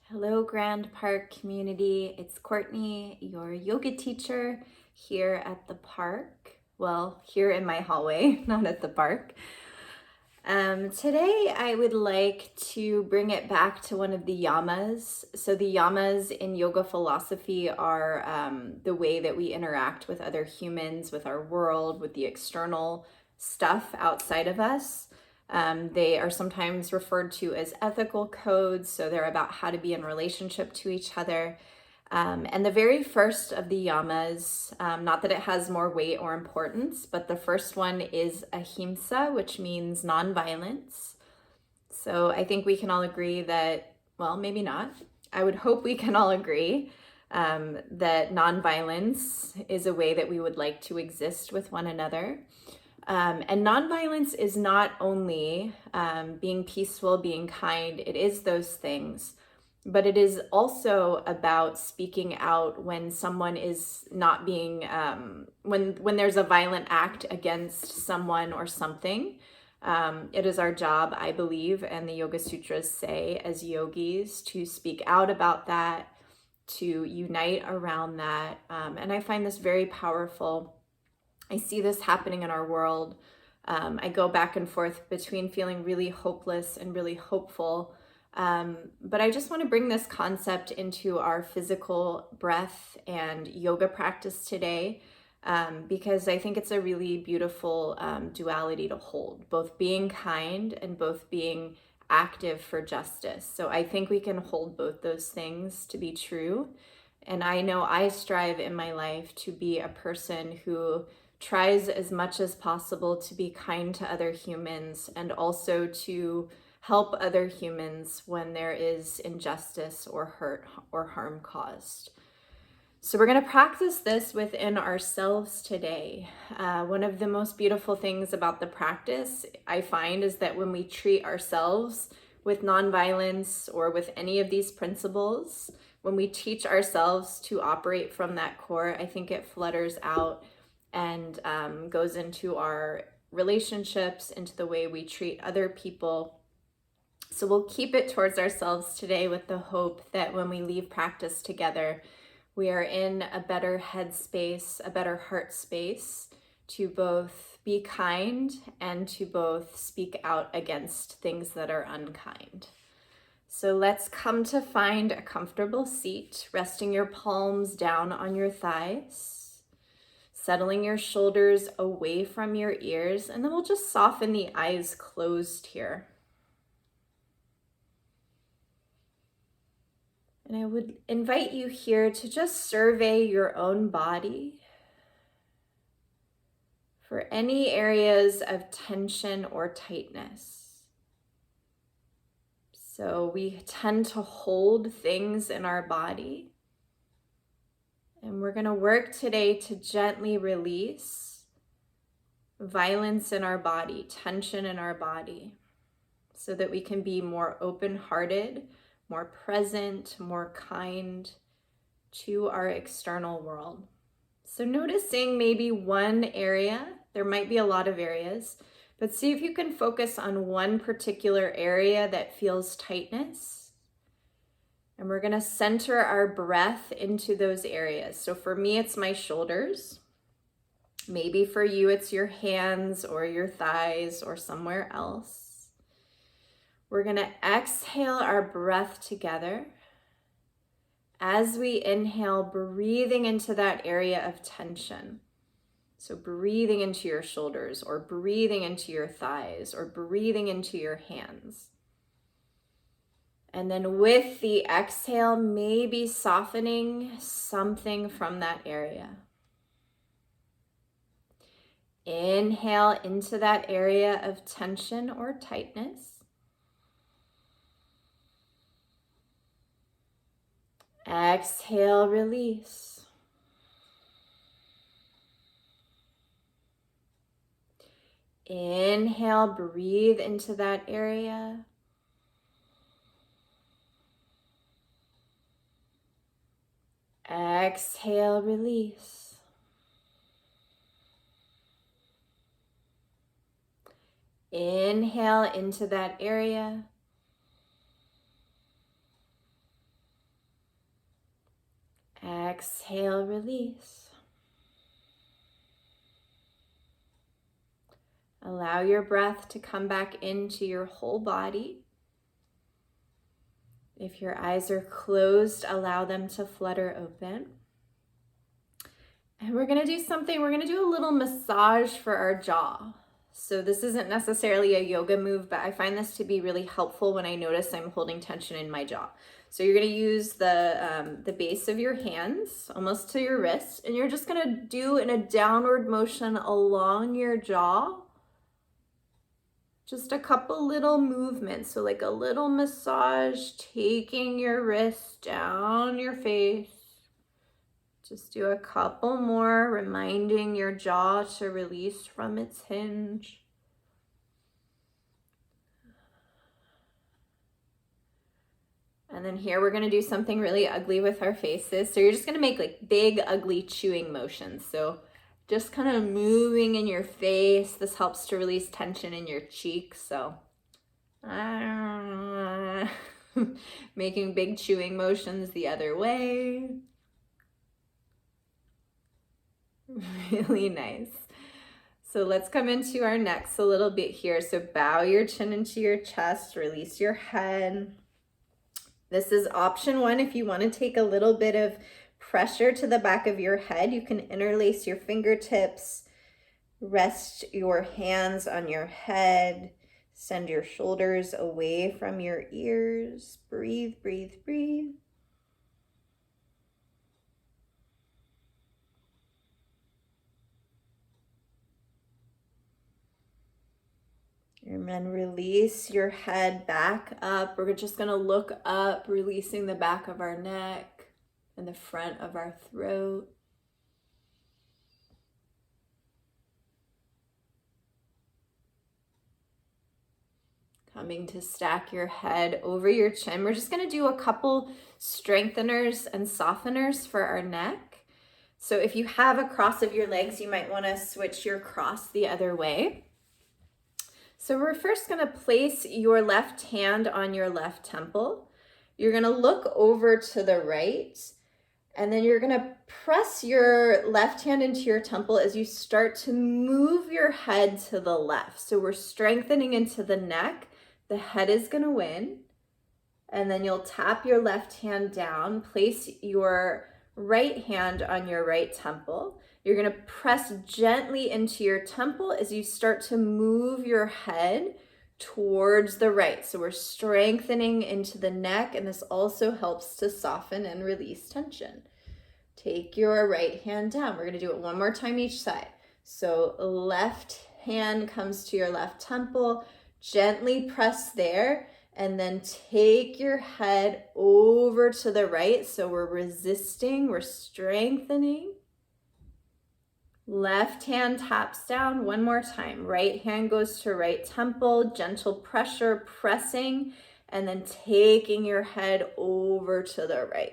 Hello, Grand Park community. It's Courtney, your yoga teacher here at the park. Well, here in my hallway, not at the park. Today, I would like to bring it back to one of the yamas. So the yamas in yoga philosophy are the way that we interact with other humans, with our world, with the external stuff outside of us. They are sometimes referred to as ethical codes, so they're about how to be in relationship to each other. And the very first of the yamas, not that it has more weight or importance, but the first one is ahimsa, which means nonviolence. So I think we can all agree that, well, maybe not. I would hope we can all agree that nonviolence is a way that we would like to exist with one another. And nonviolence is not only being peaceful, being kind, it is those things, but it is also about speaking out when someone is not being, when there's a violent act against someone or something. It is our job, I believe, and the Yoga Sutras say as yogis, to speak out about that, to unite around that. And I find this very powerful. I see this happening in our world. I go back and forth between feeling really hopeless and really hopeful. But I just want to bring this concept into our physical breath and yoga practice today, because I think it's a really beautiful duality to hold, both being kind and both being active for justice. So I think we can hold both those things to be true. And I know I strive in my life to be a person who tries as much as possible to be kind to other humans and also to help other humans when there is injustice or hurt or harm caused. So we're going to practice this within ourselves today. One of the most beautiful things about the practice, I find, is that when we treat ourselves with nonviolence or with any of these principles, when we teach ourselves to operate from that core, I think it flutters out and goes into our relationships, into the way we treat other people. So we'll keep it towards ourselves today with the hope that when we leave practice together, we are in a better headspace, a better heart space to both be kind and to both speak out against things that are unkind. So let's come to find a comfortable seat, resting your palms down on your thighs, settling your shoulders away from your ears, and then we'll just soften the eyes closed here. And I would invite you here to just survey your own body for any areas of tension or tightness. So we tend to hold things in our body. And we're going to work today to gently release violence in our body, tension in our body, so that we can be more open-hearted, more present, more kind to our external world. So noticing maybe one area, there might be a lot of areas, but see if you can focus on one particular area that feels tightness. And we're going to center our breath into those areas. So for me, it's my shoulders. Maybe for you, it's your hands or your thighs or somewhere else. We're going to exhale our breath together. As we inhale, breathing into that area of tension. So breathing into your shoulders or breathing into your thighs or breathing into your hands. And then with the exhale, maybe softening something from that area. Inhale into that area of tension or tightness. Exhale, release. Inhale, breathe into that area. Exhale, release. Inhale into that area. Exhale, release. Allow your breath to come back into your whole body. If your eyes are closed, allow them to flutter open. And we're going to do something, we're going to do a little massage for our jaw. So this isn't necessarily a yoga move, but I find this to be really helpful when I notice I'm holding tension in my jaw. So you're going to use the base of your hands almost to your wrist, and you're just going to do in a downward motion along your jaw. Just a couple little movements, so like a little massage, taking your wrist down your face. Just do a couple more, reminding your jaw to release from its hinge. And then here we're gonna do something really ugly with our faces. So you're just gonna make like big, ugly chewing motions. So just kind of moving in your face. This helps to release tension in your cheeks. So making big chewing motions the other way. Really nice. So let's come into our necks a little bit here. So bow your chin into your chest, release your head. This is option one. If you want to take a little bit of pressure to the back of your head, you can interlace your fingertips, rest your hands on your head, send your shoulders away from your ears. Breathe, breathe, breathe. And then release your head back up. We're just going to look up, releasing the back of our neck and the front of our throat. Coming to stack your head over your chin. We're just going to do a couple strengtheners and softeners for our neck. So if you have a cross of your legs, you might want to switch your cross the other way. So we're first going to place your left hand on your left temple. You're going to look over to the right, and then you're going to press your left hand into your temple as you start to move your head to the left. So we're strengthening into the neck. The head is going to win. And then you'll tap your left hand down, place your right hand on your right temple. You're going to press gently into your temple as you start to move your head towards the right. So we're strengthening into the neck, and this also helps to soften and release tension. Take your right hand down. We're going to do it one more time each side. So left hand comes to your left temple, gently press there, and then take your head over to the right. So we're resisting, we're strengthening. Left hand taps down one more time. Right hand goes to right temple, gentle pressure, pressing, and then taking your head over to the right.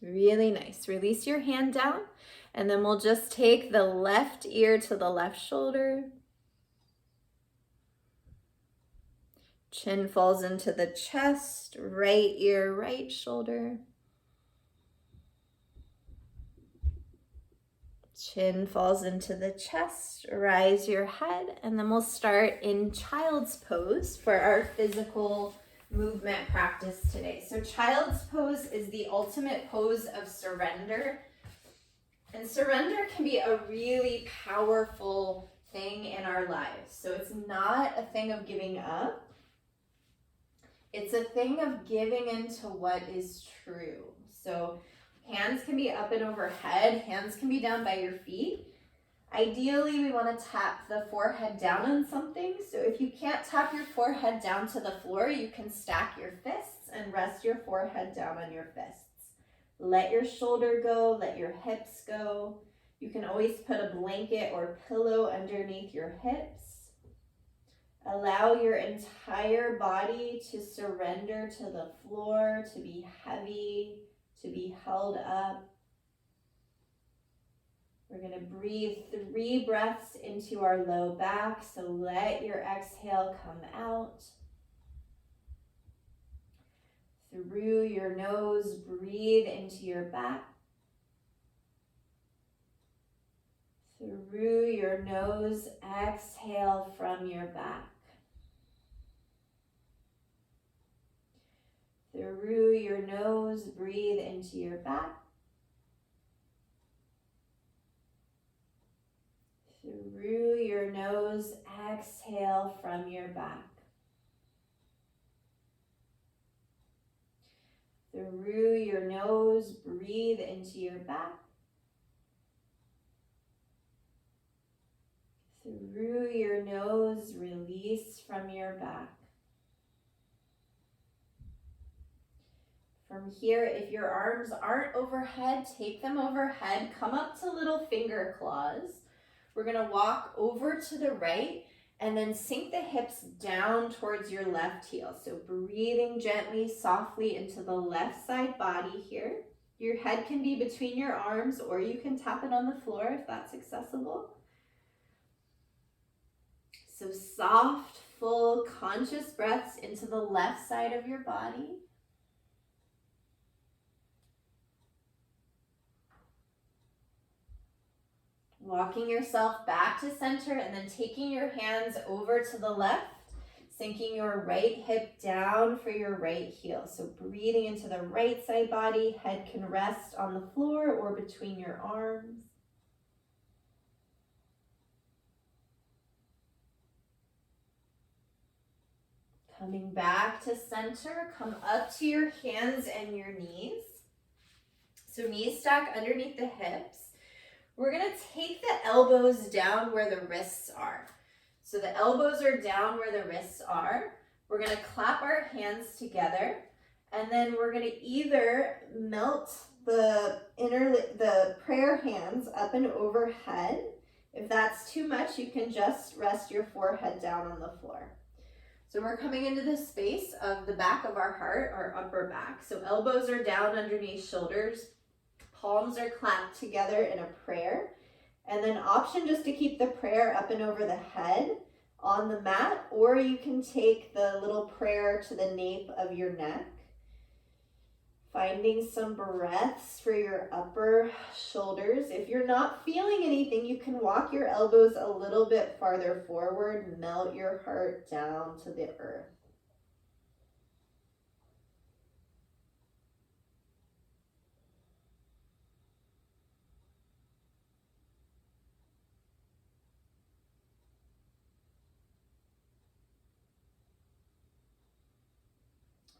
Really nice. Release your hand down, and then we'll just take the left ear to the left shoulder. Chin falls into the chest, right ear, right shoulder. Chin falls into the chest, rise your head, and then we'll start in child's pose for our physical movement practice today. So child's pose is the ultimate pose of surrender. And surrender can be a really powerful thing in our lives. So it's not a thing of giving up. It's a thing of giving into what is true. So hands can be up and overhead. Hands can be down by your feet. Ideally, we want to tap the forehead down on something. So if you can't tap your forehead down to the floor, you can stack your fists and rest your forehead down on your fists. Let your shoulder go, let your hips go. You can always put a blanket or pillow underneath your hips. Allow your entire body to surrender to the floor, to be heavy, to be held up. We're going to breathe 3 breaths into our low back, so let your exhale come out. Through your nose, breathe into your back. Through your nose, exhale from your back. Through your nose, breathe into your back. Through your nose, exhale from your back. Through your nose, breathe into your back. Through your nose, release from your back. From here, if your arms aren't overhead, take them overhead. Come up to little finger claws. We're going to walk over to the right and then sink the hips down towards your left heel. So breathing gently, softly into the left side body here. Your head can be between your arms, or you can tap it on the floor if that's accessible. So soft, full, conscious breaths into the left side of your body. Walking yourself back to center and then taking your hands over to the left, sinking your right hip down for your right heel. So breathing into the right side body, head can rest on the floor or between your arms. Coming back to center, come up to your hands and your knees. So knees stack underneath the hips. We're going to take the elbows down where the wrists are. So the elbows are down where the wrists are. We're going to clap our hands together, and then we're going to either melt the prayer hands up and overhead. If that's too much, you can just rest your forehead down on the floor. So we're coming into the space of the back of our heart, our upper back. So elbows are down underneath shoulders. Palms are clapped together in a prayer. And then option just to keep the prayer up and over the head on the mat, or you can take the little prayer to the nape of your neck. Finding some breaths for your upper shoulders. If you're not feeling anything, you can walk your elbows a little bit farther forward, melt your heart down to the earth.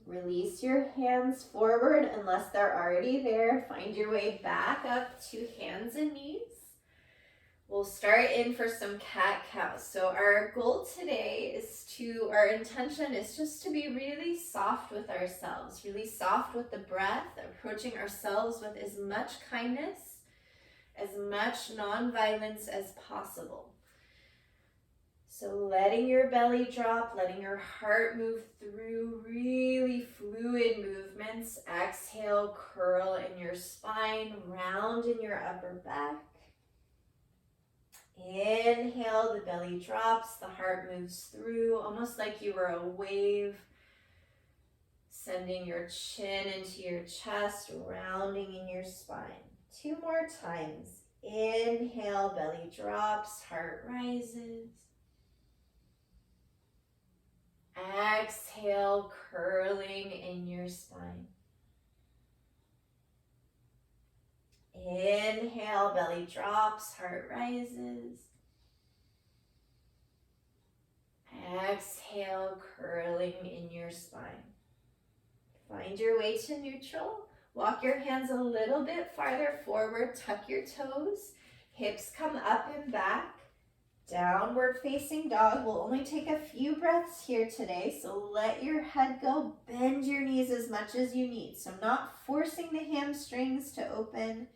Release your hands forward unless they're already there. Find your way back up to hands and knees. We'll start in for some cat-cow. So our goal today our intention is just to be really soft with ourselves, really soft with the breath, approaching ourselves with as much kindness, as much non-violence as possible. So letting your belly drop, letting your heart move through really fluid movements. Exhale, curl in your spine, round in your upper back. Inhale, the belly drops, the heart moves through, almost like you were a wave. Sending your chin into your chest, rounding in your spine. 2 more times. Inhale, belly drops, heart rises. Exhale, curling in your spine. Inhale, belly drops, heart rises. Exhale, curling in your spine. Find your way to neutral. Walk your hands a little bit farther forward, tuck your toes. Hips come up and back. Downward facing dog. We'll only take a few breaths here today, so let your head go. Bend your knees as much as you need. So not forcing the hamstrings to open,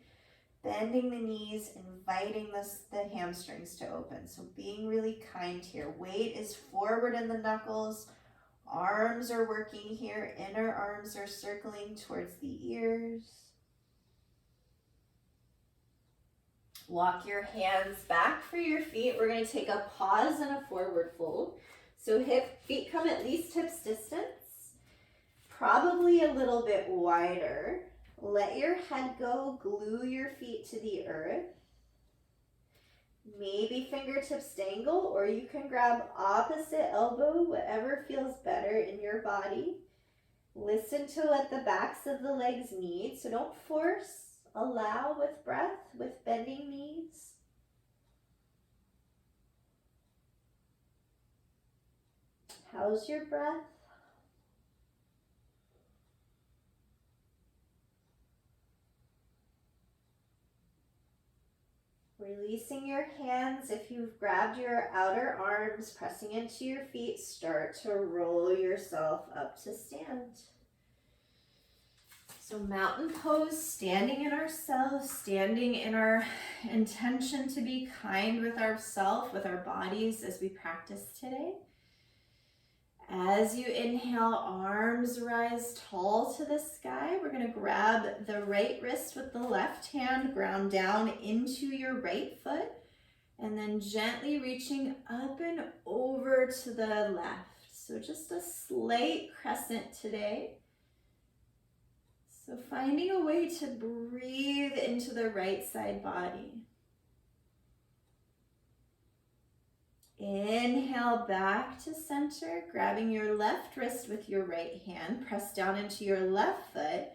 bending the knees, inviting the hamstrings to open. So being really kind here. Weight is forward in the knuckles. Arms are working here. Inner arms are circling towards the ears. Walk your hands back for your feet. We're going to take a pause and a forward fold. So feet come at least hips distance. Probably a little little bit wider. Let your head go, glue your feet to the earth. Maybe fingertips dangle, or you can grab opposite elbow, whatever feels better in your body. Listen to what the backs of the legs need, so don't force. Allow with breath, with bending knees. How's your breath? Releasing your hands. If you've grabbed your outer arms, pressing into your feet, start to roll yourself up to stand. So mountain pose, standing in ourselves, standing in our intention to be kind with ourselves, with our bodies as we practice today. As you inhale, arms rise tall to the sky. We're going to grab the right wrist with the left hand, ground down into your right foot, and then gently reaching up and over to the left. So just a slight crescent today. So finding a way to breathe into the right side body. Inhale back to center, grabbing your left wrist with your right hand, press down into your left foot,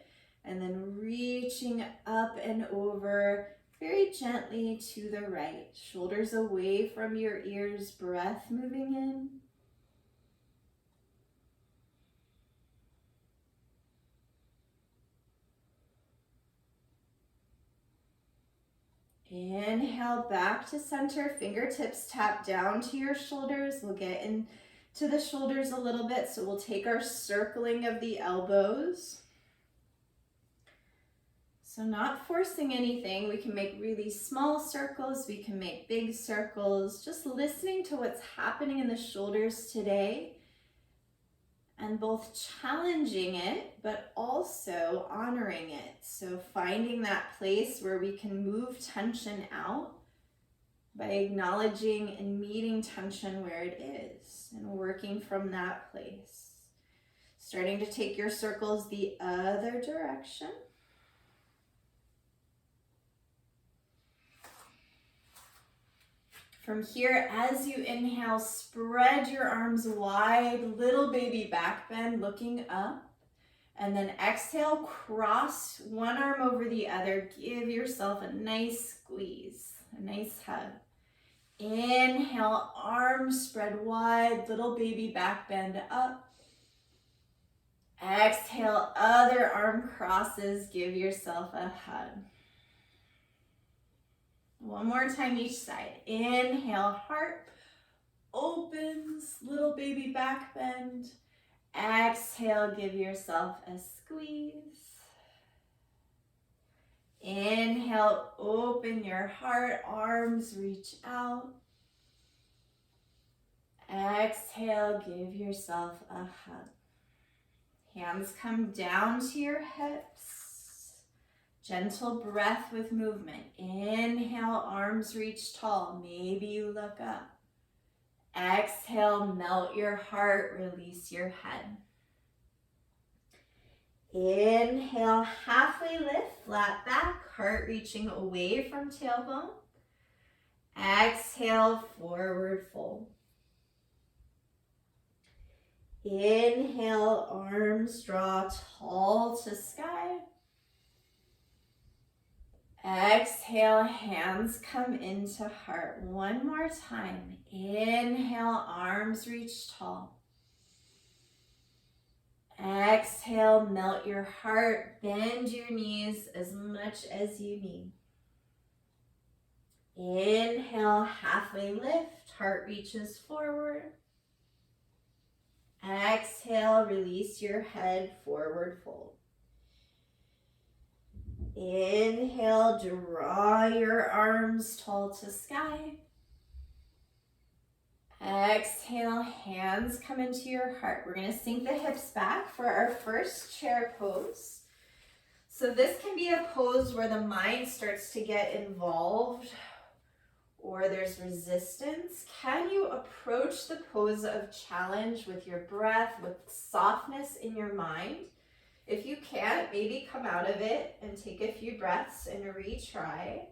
and then reaching up and over very gently to the right. Shoulders away from your ears, breath moving in. Inhale back to center, fingertips tap down to your shoulders. We'll get into the shoulders a little bit, so we'll take our circling of the elbows. So not forcing anything. We can make really small circles, we can make big circles, just listening to what's happening in the shoulders today, and both challenging it, but also honoring it. So finding that place where we can move tension out by acknowledging and meeting tension where it is and working from that place. Starting to take your circles the other direction. From here, as you inhale, spread your arms wide, little baby back bend, looking up. And then exhale, cross one arm over the other. Give yourself a nice squeeze, a nice hug. Inhale, arms spread wide, little baby back bend up. Exhale, other arm crosses, give yourself a hug. One more time each side. Inhale, heart opens, little baby back bend. Exhale, give yourself a squeeze. Inhale, open your heart, arms reach out. Exhale, give yourself a hug. Hands come down to your hips. Gentle breath with movement. Inhale, arms reach tall. Maybe you look up. Exhale, melt your heart, release your head. Inhale, halfway lift, flat back, heart reaching away from tailbone. Exhale, forward fold. Inhale, arms draw tall to sky. Exhale, hands come into heart. One more time. Inhale, arms reach tall. Exhale, melt your heart. Bend your knees as much as you need. Inhale, halfway lift. Heart reaches forward. Exhale, release your head, forward fold. Inhale, draw your arms tall to sky. Exhale, hands come into your heart. We're going to sink the hips back for our first chair pose. So this can be a pose where the mind starts to get involved or there's resistance. Can you approach the pose of challenge with your breath, with softness in your mind? If you can't, maybe come out of it and take a few breaths and retry.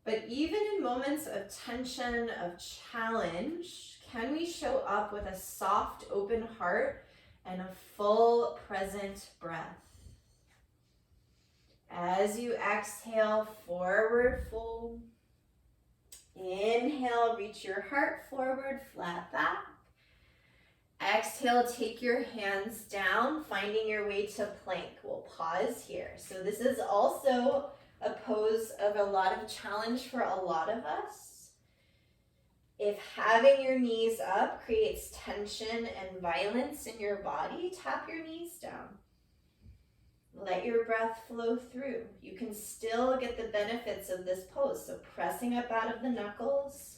But even in moments of tension, of challenge, can we show up with a soft, open heart and a full, present breath? As you exhale, forward fold. Inhale, reach your heart forward, flat back. Exhale, take your hands down, finding your way to plank. We'll pause here. So this is also a pose of a lot of challenge for a lot of us. If having your knees up creates tension and violence in your body, tap your knees down. Let your breath flow through. You can still get the benefits of this pose. So pressing up out of the knuckles.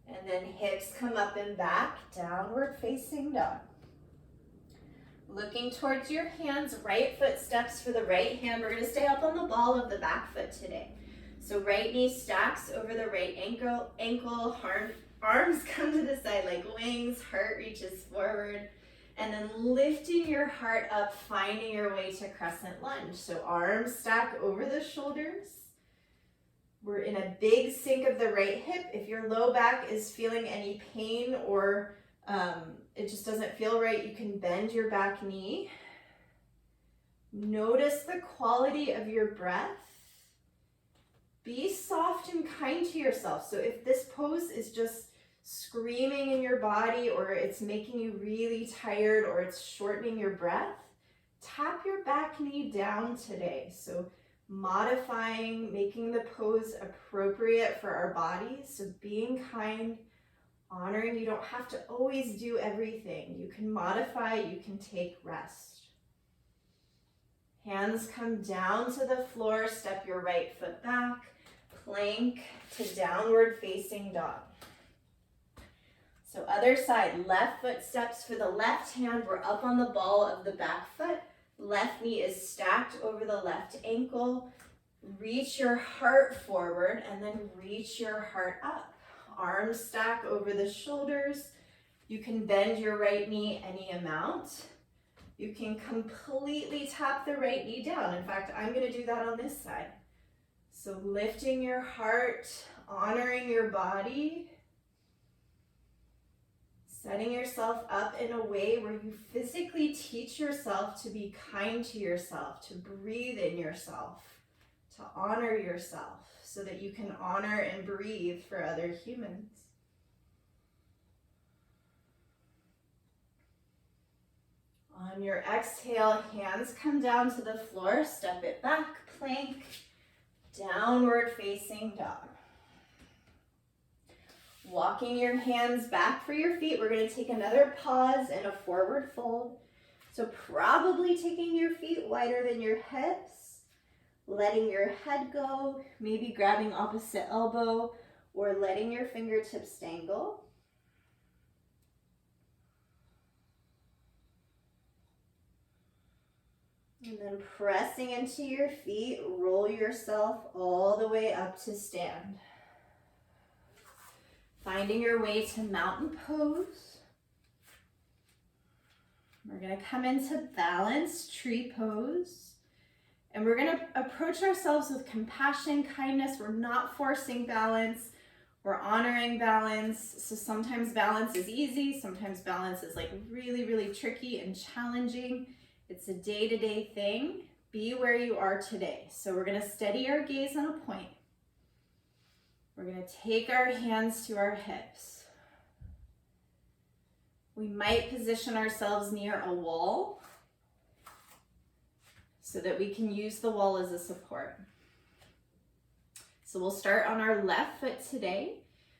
And then hips come up and back, downward facing dog. Looking towards your hands, right foot steps for the right hand. We're going to stay up on the ball of the back foot today. So right knee stacks over the right ankle, arms come to the side like wings, heart reaches forward. And then lifting your heart up, finding your way to Crescent Lunge. So arms stack over the shoulders. We're in a big sink of the right hip. If your low back is feeling any pain or it just doesn't feel right, you can bend your back knee. Notice the quality of your breath. Be soft and kind to yourself. So if this pose is just screaming in your body, or it's making you really tired, or it's shortening your breath, tap your back knee down today. So modifying, making the pose appropriate for our bodies. So being kind, honoring, you don't have to always do everything. You can modify, you can take rest. Hands come down to the floor, step your right foot back, plank to downward facing dog. So other side, left foot steps for the left hand. We're up on the ball of the back foot. Left knee is stacked over the left ankle. Reach your heart forward and then reach your heart up. Arms stack over the shoulders. You can bend your right knee any amount. You can completely tap the right knee down. In fact, I'm going to do that on this side. So lifting your heart, honoring your body, setting yourself up in a way where you physically teach yourself to be kind to yourself, to breathe in yourself, to honor yourself so that you can honor and breathe for other humans. On your exhale, hands come down to the floor, step it back, plank, downward facing dog. Walking your hands back for your feet, we're going to take another pause and a forward fold. So probably taking your feet wider than your hips, letting your head go, maybe grabbing opposite elbow or letting your fingertips dangle. And then pressing into your feet, roll yourself all the way up to stand. Finding your way to mountain pose. We're going to come into balanced tree pose. And we're going to approach ourselves with compassion, kindness. We're not forcing balance. We're honoring balance. So sometimes balance is easy. Sometimes balance is like really, really tricky and challenging. It's a day-to-day thing. Be where you are today. So we're going to steady our gaze on a point. We're going to take our hands to our hips. We might position ourselves near a wall so that we can use the wall as a support. So we'll start on our left foot today.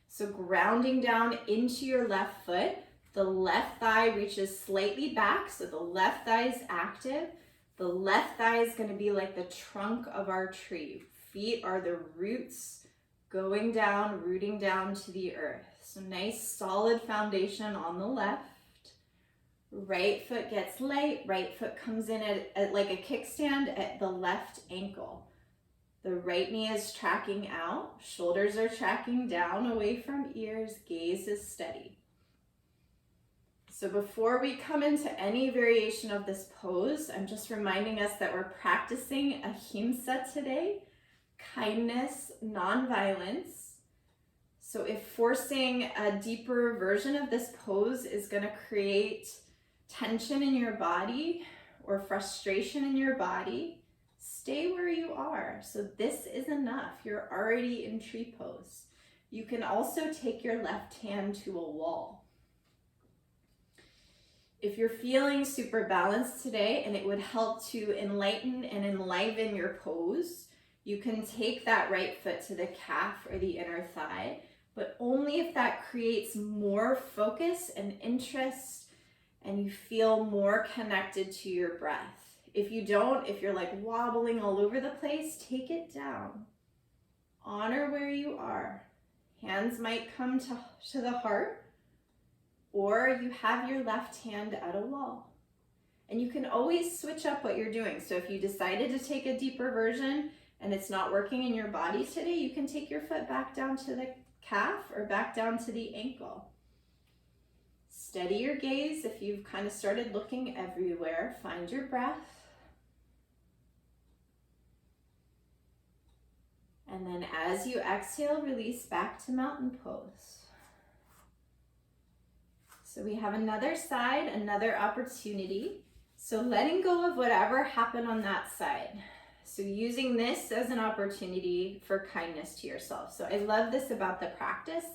So grounding down into your left foot, the left thigh reaches slightly back, so the left thigh is active. The left thigh is going to be like the trunk of our tree. Feet are the roots going down, rooting down to the earth. So nice solid foundation on the left. Right foot gets light, right foot comes in at like a kickstand at the left ankle. The right knee is tracking out, shoulders are tracking down away from ears, gaze is steady. So before we come into any variation of this pose, I'm just reminding us that we're practicing ahimsa today, kindness, non-violence. So if forcing a deeper version of this pose is going to create tension in your body or frustration in your body, stay where you are. So this is enough. You're already in tree pose. You can also take your left hand to a wall. If you're feeling super balanced today and it would help to enlighten and enliven your pose, you can take that right foot to the calf or the inner thigh, but only if that creates more focus and interest and you feel more connected to your breath. If you don't, if you're like wobbling all over the place, take it down. Honor where you are. Hands might come to the heart, or you have your left hand at a wall. And you can always switch up what you're doing. So if you decided to take a deeper version and it's not working in your body today, you can take your foot back down to the calf or back down to the ankle. Steady your gaze. If you've kind of started looking everywhere, find your breath. And then as you exhale, release back to mountain pose. So we have another side, another opportunity. So letting go of whatever happened on that side. So using this as an opportunity for kindness to yourself. So I love this about the practice.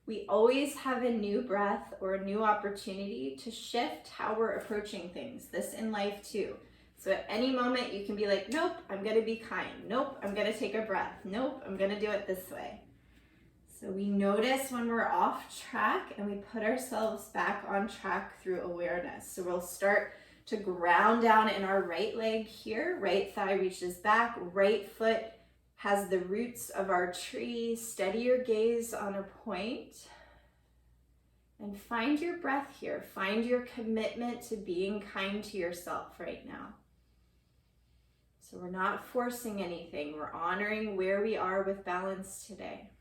We always have a new breath or a new opportunity to shift how we're approaching things. This in life too. So at any moment you can be like, nope, I'm gonna be kind. Nope, I'm gonna take a breath. Nope, I'm gonna do it this way. So we notice when we're off track and we put ourselves back on track through awareness. So we'll start to ground down in our right leg here. Right thigh reaches back, right foot has the roots of our tree. Steady your gaze on a point. And find your breath here. Find your commitment to being kind to yourself right now. So we're not forcing anything. We're honoring where we are with balance today.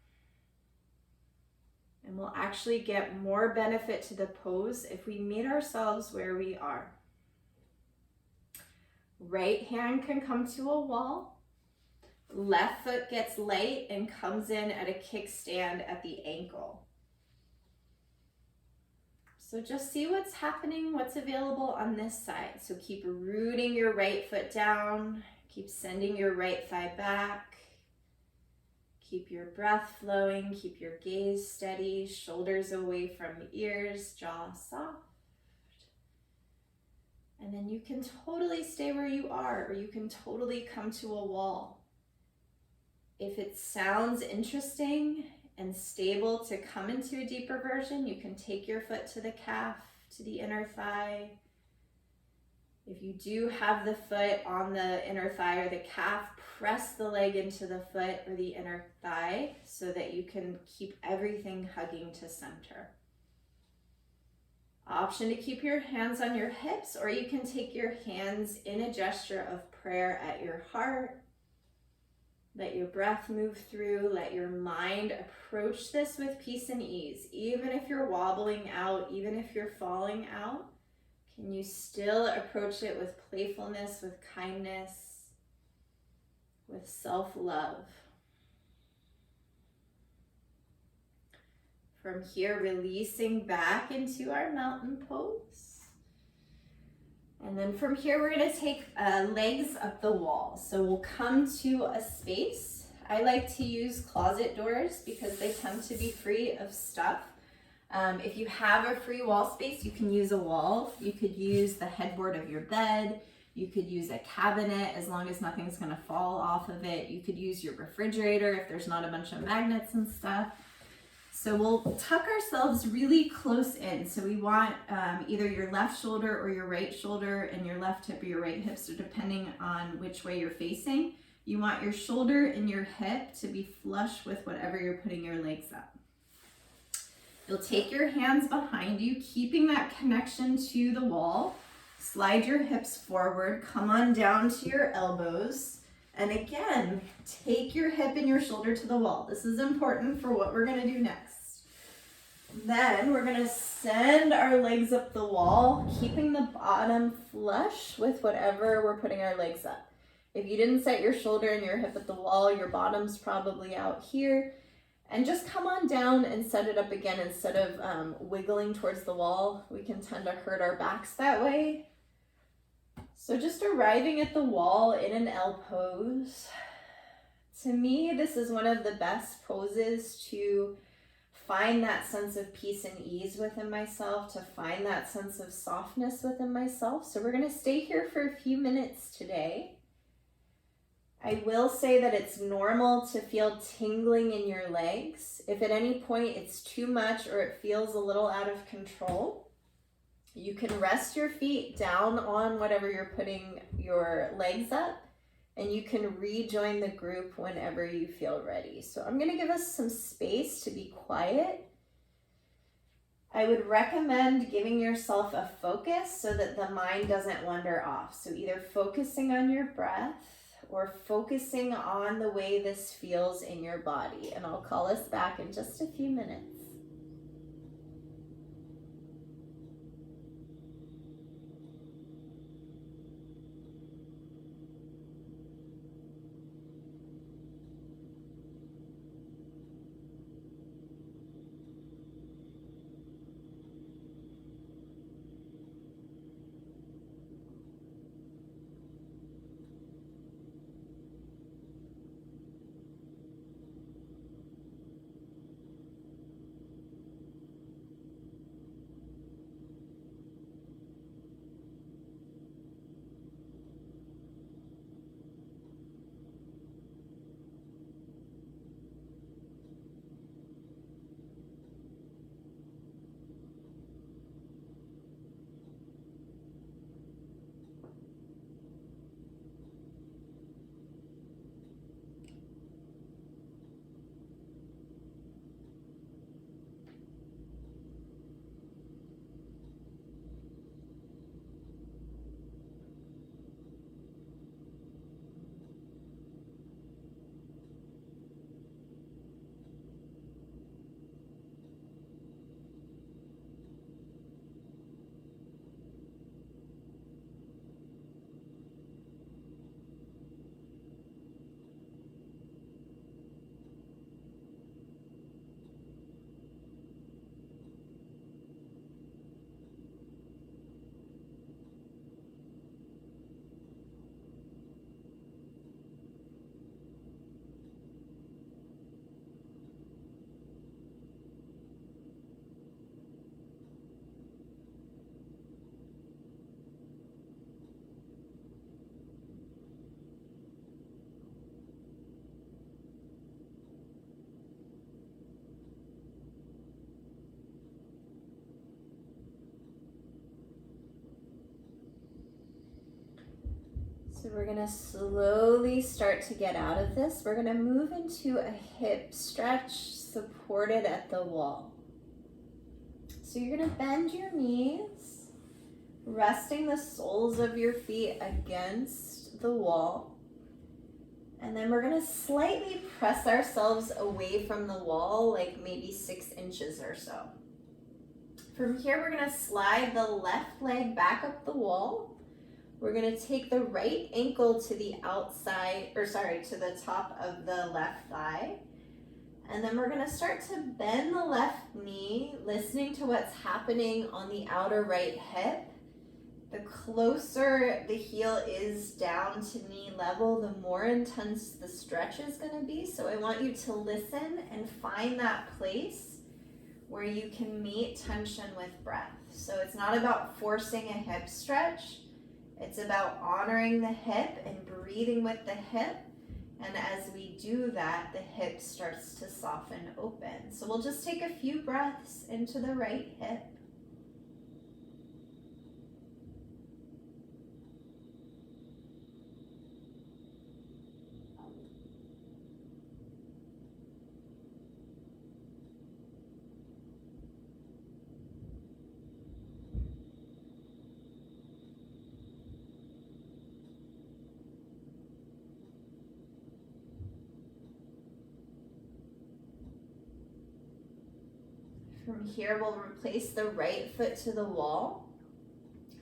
And we'll actually get more benefit to the pose if we meet ourselves where we are. Right hand can come to a wall. Left foot gets light and comes in at a kickstand at the ankle. So just see what's happening, what's available on this side. So keep rooting your right foot down. Keep sending your right thigh back. Keep your breath flowing, keep your gaze steady, shoulders away from ears, jaw soft. And then you can totally stay where you are, or you can totally come to a wall. If it sounds interesting and stable to come into a deeper version, you can take your foot to the calf, to the inner thigh. If you do have the foot on the inner thigh or the calf, press the leg into the foot or the inner thigh so that you can keep everything hugging to center. Option to keep your hands on your hips, or you can take your hands in a gesture of prayer at your heart. Let your breath move through. Let your mind approach this with peace and ease. Even if you're wobbling out, even if you're falling out, can you still approach it with playfulness, with kindness, with self-love? From here, releasing back into our mountain pose. And then from here, we're gonna take legs up the wall. So we'll come to a space. I like to use closet doors because they tend to be free of stuff. If you have a free wall space, you can use a wall. You could use the headboard of your bed. You could use a cabinet as long as nothing's gonna fall off of it. You could use your refrigerator if there's not a bunch of magnets and stuff. So we'll tuck ourselves really close in. So we want either your left shoulder or your right shoulder and your left hip or your right hip, so depending on which way you're facing. You want your shoulder and your hip to be flush with whatever you're putting your legs up. You'll take your hands behind you, keeping that connection to the wall. Slide your hips forward, come on down to your elbows. And again, take your hip and your shoulder to the wall. This is important for what we're gonna do next. Then we're gonna send our legs up the wall, keeping the bottom flush with whatever we're putting our legs up. If you didn't set your shoulder and your hip at the wall, your bottom's probably out here. And just come on down and set it up again instead of wiggling towards the wall. We can tend to hurt our backs that way. So just arriving at the wall in an L pose. To me, this is one of the best poses to find that sense of peace and ease within myself, to find that sense of softness within myself. So we're going to stay here for a few minutes today. I will say that it's normal to feel tingling in your legs. If at any point it's too much or it feels a little out of control, you can rest your feet down on whatever you're putting your legs up, and you can rejoin the group whenever you feel ready. So I'm going to give us some space to be quiet. I would recommend giving yourself a focus so that the mind doesn't wander off. So either focusing on your breath or focusing on the way this feels in your body. And I'll call us back in just a few minutes. So we're going to slowly start to get out of this. We're going to move into a hip stretch supported at the wall. So you're going to bend your knees, resting the soles of your feet against the wall. And then we're going to slightly press ourselves away from the wall, like maybe 6 inches or so. From here, we're going to slide the left leg back up the wall. We're going to take the right ankle to the to the top of the left thigh. And then we're going to start to bend the left knee, listening to what's happening on the outer right hip. The closer the heel is down to knee level, the more intense the stretch is going to be. So I want you to listen and find that place where you can meet tension with breath. So it's not about forcing a hip stretch. It's about honoring the hip and breathing with the hip. And as we do that, the hip starts to soften open. So we'll just take a few breaths into the right hip. From here, we'll replace the right foot to the wall.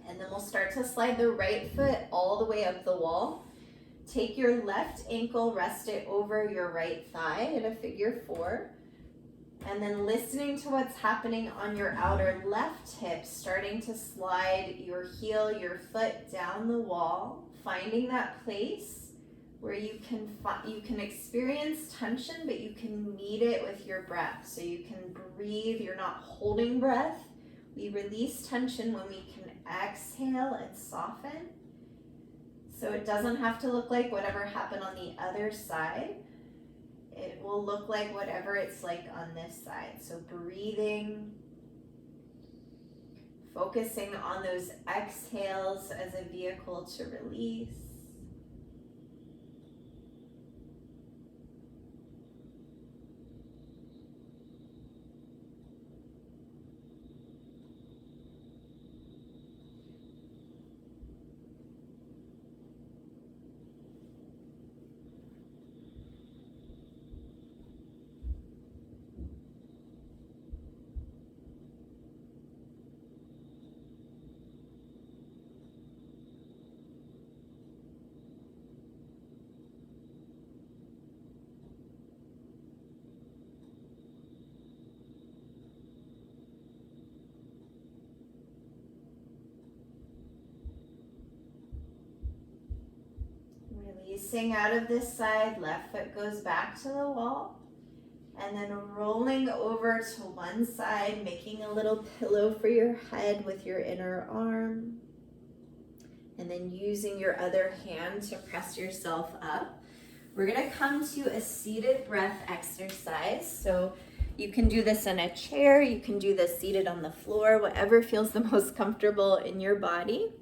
And then we'll start to slide the right foot all the way up the wall. Take your left ankle, rest it over your right thigh in a figure 4. And then listening to what's happening on your outer left hip, starting to slide your heel, your foot down the wall, finding that place where you can experience tension, but you can meet it with your breath. So you can breathe, you're not holding breath. We release tension when we can exhale and soften. So it doesn't have to look like whatever happened on the other side. It will look like whatever it's like on this side. So breathing, focusing on those exhales as a vehicle to release. Releasing out of this side, left foot goes back to the wall. And then rolling over to one side, making a little pillow for your head with your inner arm. And then using your other hand to press yourself up. We're gonna come to a seated breath exercise. So you can do this in a chair, you can do this seated on the floor, whatever feels the most comfortable in your body.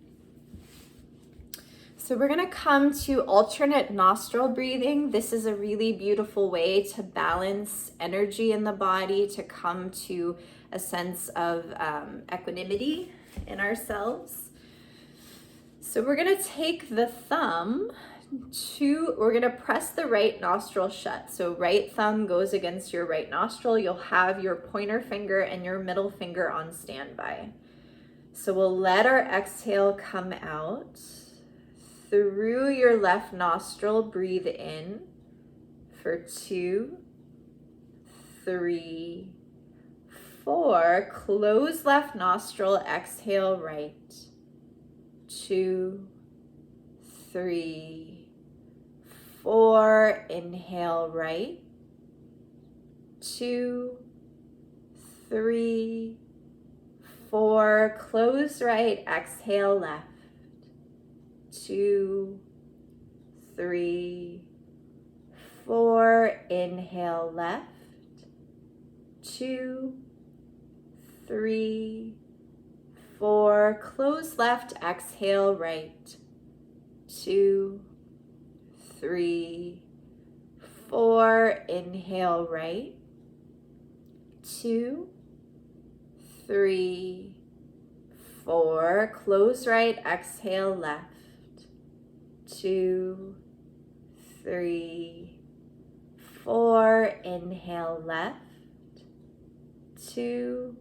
So we're gonna come to alternate nostril breathing. This is a really beautiful way to balance energy in the body, to come to a sense of equanimity in ourselves. So we're gonna take the thumb we're gonna press the right nostril shut. So right thumb goes against your right nostril. You'll have your pointer finger and your middle finger on standby. So we'll let our exhale come out. Through your left nostril, breathe in for 2, 3, 4. Close left nostril, exhale right. 2, 3, 4. Inhale right. 2, 3, 4. Close right, exhale left. 2, 3, 4. Inhale left. 2, 3, 4. Close left, exhale right. 2, 3, 4. Inhale right. 2, 3, 4. Close right, exhale left. 2, 3, 4. Inhale left. 2,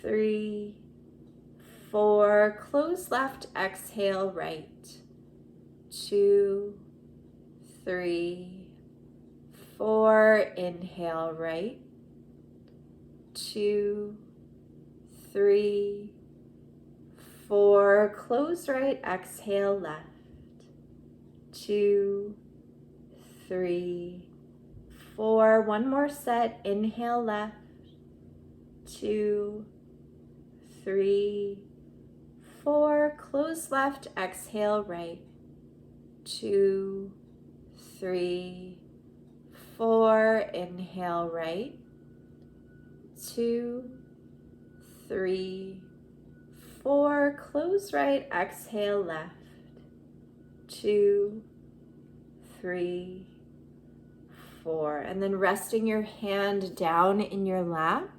3, 4. Close left, exhale right. 2, 3, 4. Inhale right. 2, 3, 4. Close right, exhale left. 2, 3, 4. One more set. Inhale left. 2, 3, 4. Close left, exhale right. 2, 3, 4. Inhale right. 2, 3, 4. Close right, exhale left. 2, 3, 4. And then resting your hand down in your lap,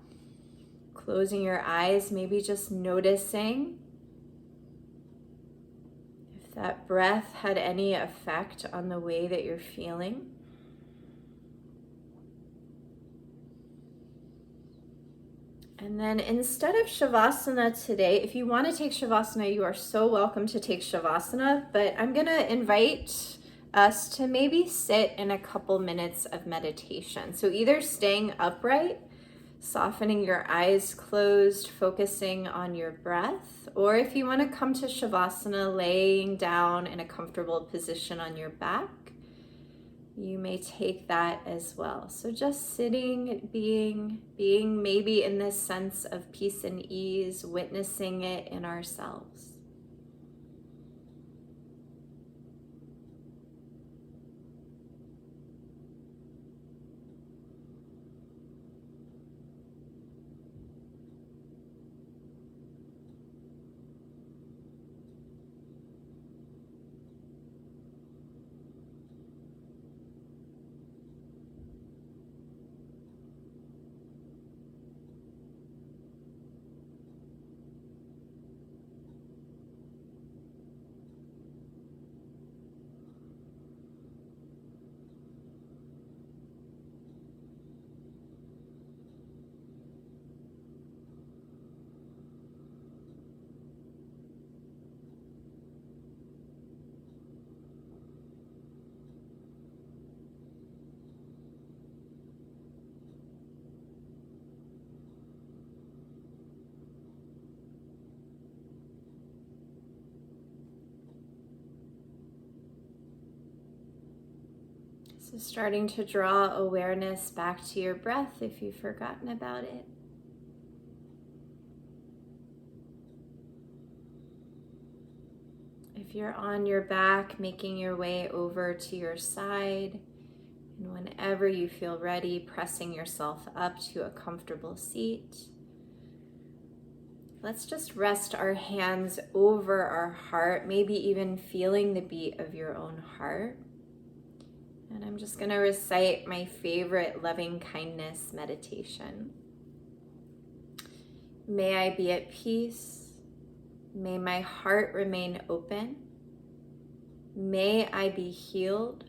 closing your eyes, maybe just noticing if that breath had any effect on the way that you're feeling. And then instead of Shavasana today, if you want to take Shavasana, you are so welcome to take Shavasana, but I'm going to invite us to maybe sit in a couple minutes of meditation. So either staying upright, softening your eyes closed, focusing on your breath, or if you want to come to Shavasana, laying down in a comfortable position on your back, you may take that as well. So just sitting, being maybe in this sense of peace and ease, witnessing it in ourselves. So starting to draw awareness back to your breath if you've forgotten about it. If you're on your back, making your way over to your side, and whenever you feel ready, pressing yourself up to a comfortable seat. Let's just rest our hands over our heart, maybe even feeling the beat of your own heart. And I'm just going to recite my favorite loving kindness meditation. May I be at peace. May my heart remain open. May I be healed.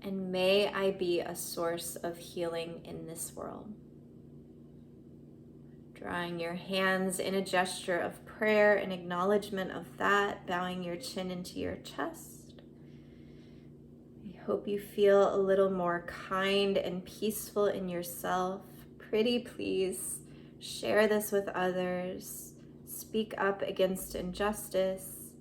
And may I be a source of healing in this world. Drawing your hands in a gesture of prayer and acknowledgement of that, bowing your chin into your chest. Hope you feel a little more kind and peaceful in yourself. Pretty please share this with others. Speak up against injustice.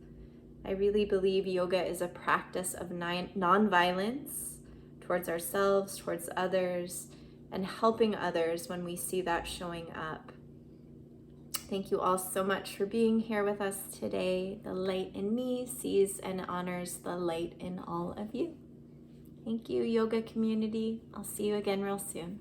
I really believe yoga is a practice of nonviolence towards ourselves, towards others, and helping others when we see that showing up. Thank you all so much for being here with us today. The light in me sees and honors the light in all of you. Thank you, yoga community. I'll see you again real soon.